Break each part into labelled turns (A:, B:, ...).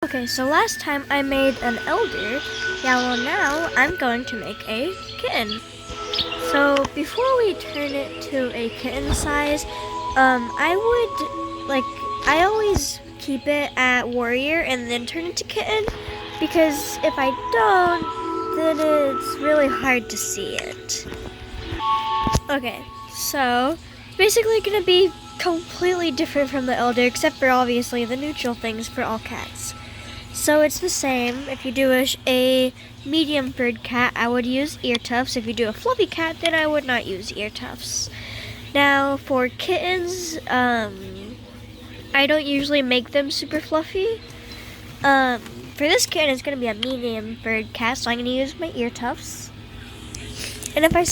A: Okay, so last time I made an elder. Yeah, well now I'm going to make a kitten. So before we turn it to a kitten size, I always keep it at warrior and then turn it to kitten, because if I don't, then it's really hard to see it. Okay, so it's basically gonna be completely different from the elder, except for obviously the neutral things for all cats. So it's the same. If you do a medium furred cat, I would use ear tufts. If you do a fluffy cat, then I would not use ear tufts. Now for kittens, I don't usually make them super fluffy. For this kitten, it's gonna be a medium furred cat, so I'm gonna use my ear tufts. And if I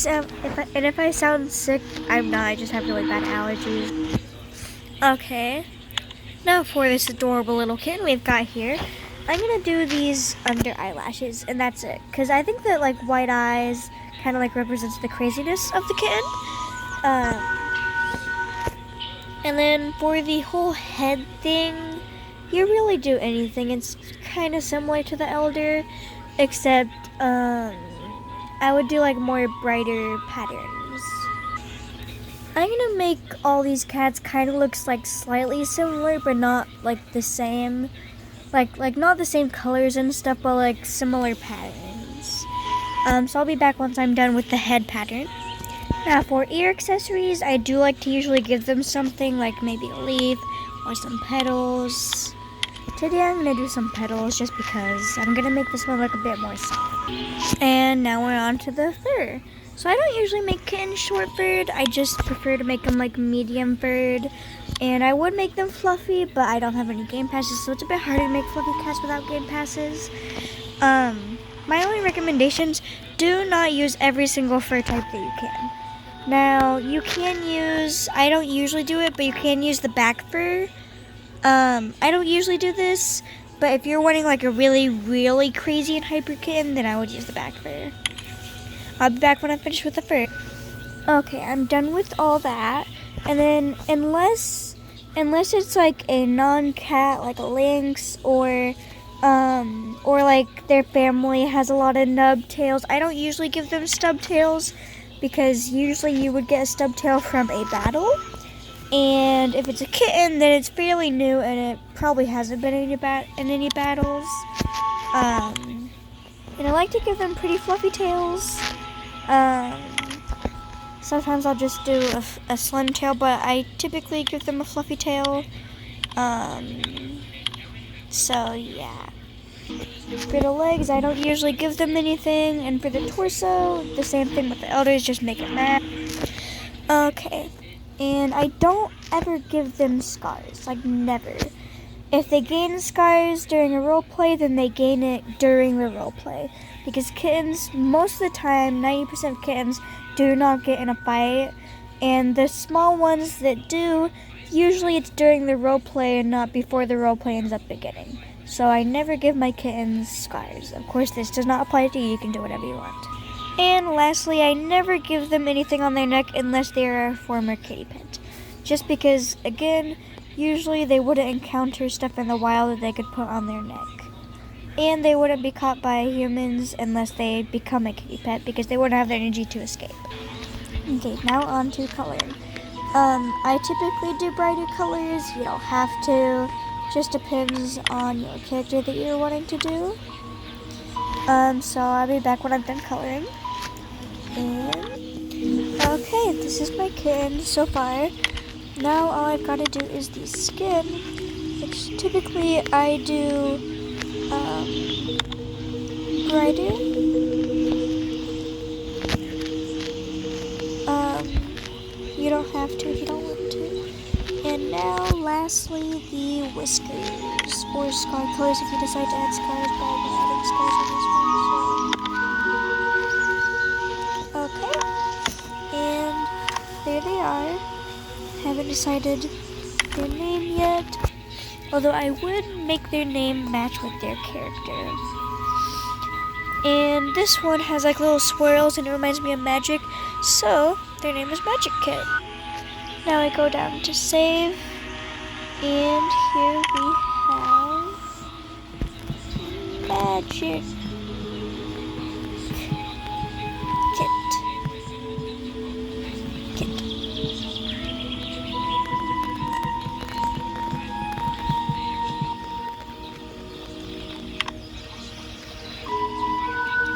A: sound sick, I'm not. I just have really bad allergies. Okay. Now for this adorable little kitten we've got here, I'm gonna do these under eyelashes, and that's it. Cause I think that like white eyes kind of like represents the craziness of the kitten. And then for the whole head thing, you really do anything. It's kind of similar to the elder, except I would do like more brighter patterns. I'm gonna make all these cats kind of looks like slightly similar, but not like the same. Like not the same colors and stuff, but like similar patterns. So I'll be back once I'm done with the head pattern. Now for ear accessories, I do like to usually give them something like maybe a leaf or some petals. Today I'm gonna do some petals just because I'm gonna make this one look a bit more soft. And now we're on to the fur. So I don't usually make kittens short furred. I just prefer to make them like medium furred. And I would make them fluffy, but I don't have any game passes, so it's a bit harder to make fluffy cats without game passes. My only recommendations, do not use every single fur type that you can. Now, you can use, I don't usually do it, but you can use the back fur. I don't usually do this, but if you're wanting like a really, really crazy and hyper kitten, then I would use the back fur. I'll be back when I'm finished with the fur. Okay, I'm done with all that. And then, unless it's like a non-cat, like a lynx, or like their family has a lot of nub tails, I don't usually give them stub tails, because usually you would get a stub tail from a battle. And if it's a kitten, then it's fairly new and it probably hasn't been in any battles. And I like to give them pretty fluffy tails. Sometimes I'll just do a slim tail, but I typically give them a fluffy tail. So yeah. For the legs, I don't usually give them anything, and for the torso, the same thing with the elders, just make it matte. Okay, and I don't ever give them scars, like never. If they gain scars during a role play, then they gain it during the role play. Because kittens, most of the time, 90% of kittens do not get in a fight. And the small ones that do, usually it's during the role play and not before the role play ends up beginning. So I never give my kittens scars. Of course, this does not apply to you. You can do whatever you want. And lastly, I never give them anything on their neck unless they're a former kitty pet. Just because, again, usually they wouldn't encounter stuff in the wild that they could put on their neck. And they wouldn't be caught by humans unless they become a kitty pet, because they wouldn't have the energy to escape. Okay, now on to coloring. I typically do brighter colors. You don't have to. Just depends on your character that you're wanting to do. So I'll be back when I'm done coloring. And okay, this is my kitten so far. Now all I've got to do is the skin, which typically I do brighter. You don't have to if you don't want to. And now, lastly, the whiskers, or scar colors if you decide to add scars, but I'm not adding scars on this one, so. Okay, and there they are. Haven't decided their name yet, although I would make their name match with their character. And this one has like little swirls and it reminds me of magic, so their name is Magic Kit. Now I go down to save, and here we have magic. Kit.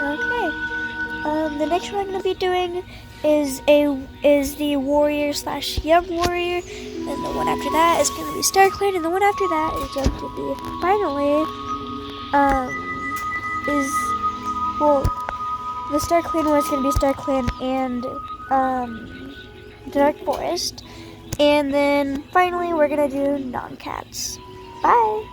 A: Okay. The next one I'm gonna be doing is the warrior slash young warrior, and the one after that is gonna be Star Clan, and the one after that is going to be finally is well the Star Clan one is gonna be Star Clan and Dark Forest, and then finally we're gonna do non-cats. Bye.